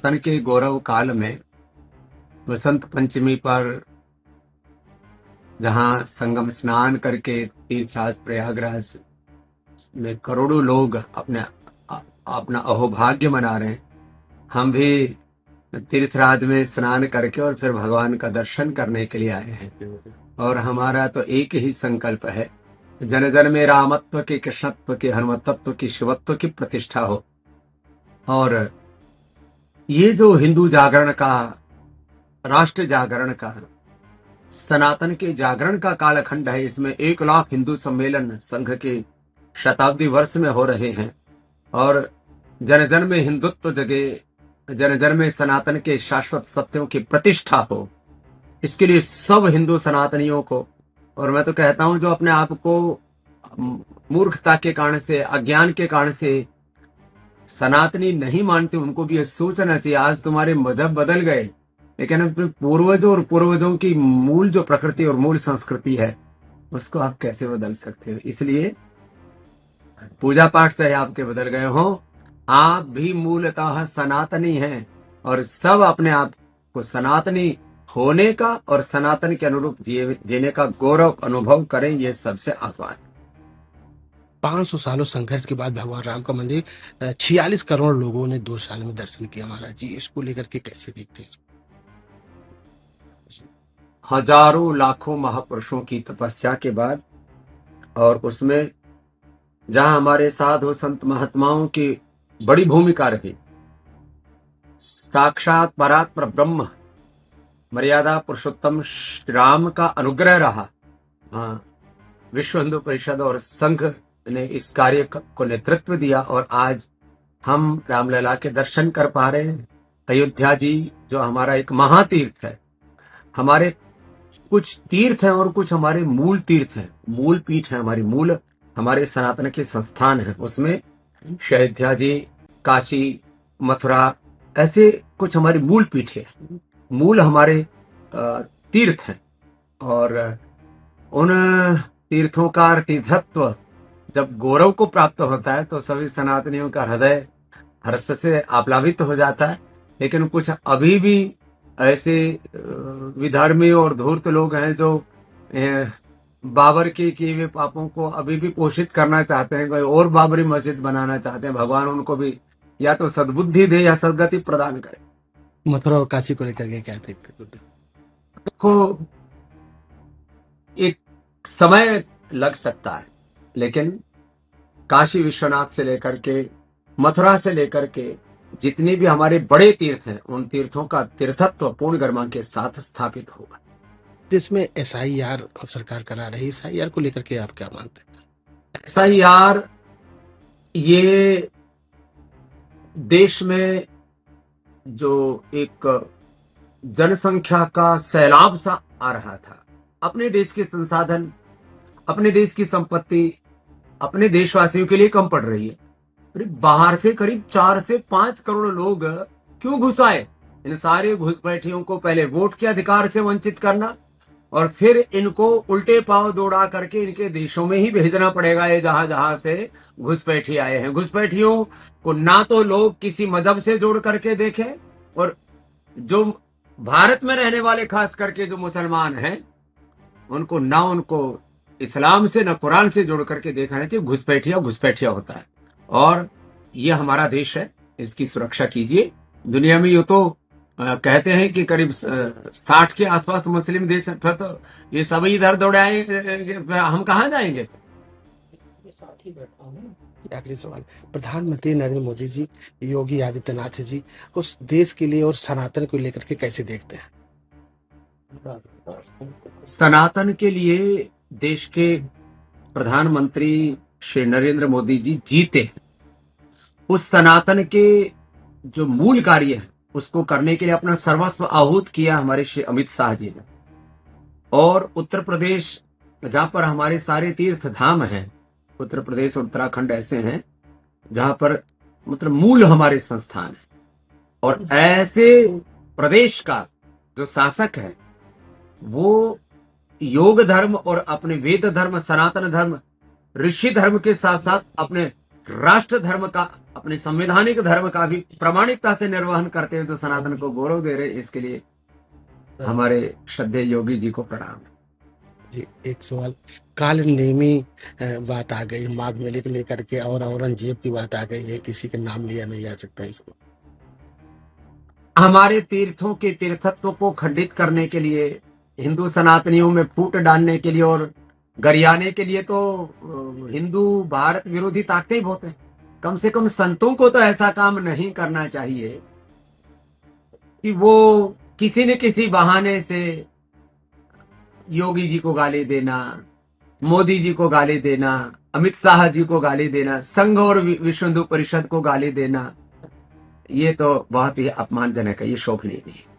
तन के गौरव काल में वसंत पंचमी पर जहां संगम स्नान करके तीर्थराज प्रयागराज में करोड़ों लोग अपना अहोभाग्य मना रहे हैं, हम भी तीर्थराज में स्नान करके और फिर भगवान का दर्शन करने के लिए आए हैं। और हमारा तो एक ही संकल्प है, जन जन में रामत्व की, कृष्णत्व की, हनुमतत्व की, शिवत्व की प्रतिष्ठा हो। और ये जो हिंदू जागरण का, राष्ट्र जागरण का, सनातन के जागरण का कालखंड है, इसमें 1 लाख हिंदू सम्मेलन संघ के शताब्दी वर्ष में हो रहे हैं और जन जन में हिंदुत्व जगे, जन जन में सनातन के शाश्वत सत्यों की प्रतिष्ठा हो। इसके लिए सब हिंदू सनातनियों को, और मैं तो कहता हूं जो अपने आप को मूर्खता के कारण से, अज्ञान के कारण से सनातनी नहीं मानते, उनको भी यह सोचना चाहिए आज तुम्हारे मजहब बदल गए, लेकिन अपने पूर्वजों और पूर्वजों की मूल जो प्रकृति और मूल संस्कृति है उसको आप कैसे बदल सकते हो। इसलिए पूजा पाठ चाहे आपके बदल गए हो, आप भी मूलतः सनातनी हैं और सब अपने आप को सनातनी होने का और सनातन के अनुरूप जीने का गौरव अनुभव करें, ये सबसे आह्वान। 500 सालों संघर्ष के बाद भगवान राम का मंदिर 46 करोड़ लोगों ने 2 साल में दर्शन किया। महाराज जी, इसको लेकर के कैसे देखते हैं? हजारों लाखों महापुरुषों की तपस्या के बाद, और उसमें जहां हमारे साधु संत महात्माओं की बड़ी भूमिका रही, साक्षात परात्पर ब्रह्म मर्यादा पुरुषोत्तम श्री राम का अनुग्रह रहा। हाँ, विश्व हिंदू परिषद और संघ ने इस कार्य को नेतृत्व दिया और आज हम रामलला के दर्शन कर पा रहे हैं। अयोध्या जी जो हमारा एक महातीर्थ है, हमारे कुछ तीर्थ हैं और कुछ हमारे मूल तीर्थ हैं, मूल पीठ है हमारी, मूल हमारे सनातन के संस्थान है। उसमें अयोध्या जी, काशी, मथुरा, ऐसे कुछ हमारी मूल पीठ है, मूल हमारे तीर्थ हैं। और उन तीर्थों का तीर्थत्व जब गौरव को प्राप्त होता है तो सभी सनातनियों का हृदय हर्ष से आप्लावित हो जाता है। लेकिन कुछ अभी भी ऐसे विधर्मी और धूर्त लोग हैं जो बाबर के किए हुए पापों को अभी भी पोषित करना चाहते हैं, कोई और बाबरी मस्जिद बनाना चाहते हैं। भगवान उनको भी या तो सद्बुद्धि दे या सदगति प्रदान करे। मथुरा और काशी को लेकर के क्या देखते? देखो, एक समय लग सकता है, लेकिन काशी विश्वनाथ से लेकर के, मथुरा से लेकर के जितने भी हमारे बड़े तीर्थ हैं, उन तीर्थों का तीर्थत्व पूर्ण गरिमा के साथ स्थापित होगा। इसमें SIR सरकार करा रही, SIR को लेकर के आप क्या मानते हैं? SIR ये देश में जो एक जनसंख्या का सैलाब सा आ रहा था, अपने देश के संसाधन, अपने देश की संपत्ति अपने देशवासियों के लिए कम पड़ रही है। बाहर से करीब 4 से 5 करोड़ लोग क्यों घुस आए? इन सारे घुसपैठियों को पहले वोट के अधिकार से वंचित करना और फिर इनको उल्टे पांव दौड़ा करके इनके देशों में ही भेजना पड़ेगा, ये जहां जहां से घुसपैठी आए हैं। घुसपैठियों को ना तो लोग किसी मजहब से जोड़ करके देखें, और जो भारत में रहने वाले खास करके जो मुसलमान हैं उनको ना उनको इस्लाम से न कुरान से जोड़ करके देखना चाहिए। घुसपैठिया होता है और ये हमारा देश है, इसकी सुरक्षा कीजिए। दुनिया में ये तो कहते हैं कि करीब 60 के आसपास मुस्लिम देश है, फिर तो ये सभी इधर दौड़ाएंगे, हम कहाँ जाएंगे? आखिरी सवाल, प्रधानमंत्री नरेंद्र मोदी जी, योगी आदित्यनाथ जी उस देश के लिए और सनातन को लेकर के कैसे देखते हैं? सनातन के लिए देश के प्रधानमंत्री श्री नरेंद्र मोदी जी जीते हैं। उस सनातन के जो मूल कार्य है उसको करने के लिए अपना सर्वस्व आहूत किया हमारे श्री अमित शाह जी ने। और उत्तर प्रदेश जहां पर हमारे सारे तीर्थ धाम हैं, उत्तर प्रदेश और उत्तराखंड ऐसे हैं जहां पर मतलब मूल हमारे संस्थान है, और ऐसे प्रदेश का जो शासक है वो योग धर्म और अपने वेद धर्म, सनातन धर्म, ऋषि धर्म के साथ साथ अपने राष्ट्र धर्म का अपने संवैधानिक धर्म का भी प्रामाणिकता से निर्वहन करते हुए जो सनातन को गौरव दे रहे, इसके लिए हमारे श्रद्धेय योगी जी को प्रणाम। जी, एक सवाल, काल नेमी बात आ गई माघ मेले को लेकर के, और औरंगजेब की बात आ गई है, किसी का नाम लिया नहीं जा सकता इसको। हमारे तीर्थों के तीर्थत्व को खंडित करने के लिए, हिंदू सनातनियों में फूट डालने के लिए और गरियाने के लिए तो हिंदू भारत विरोधी ताकतें ही बहुत हैं। कम से कम संतों को तो ऐसा काम नहीं करना चाहिए कि वो किसी न किसी बहाने से योगी जी को गाली देना, मोदी जी को गाली देना, अमित शाह जी को गाली देना, संघ और विश्व हिंदू परिषद को गाली देना, ये तो बहुत ही अपमानजनक है, ये शोभनीय नहीं है।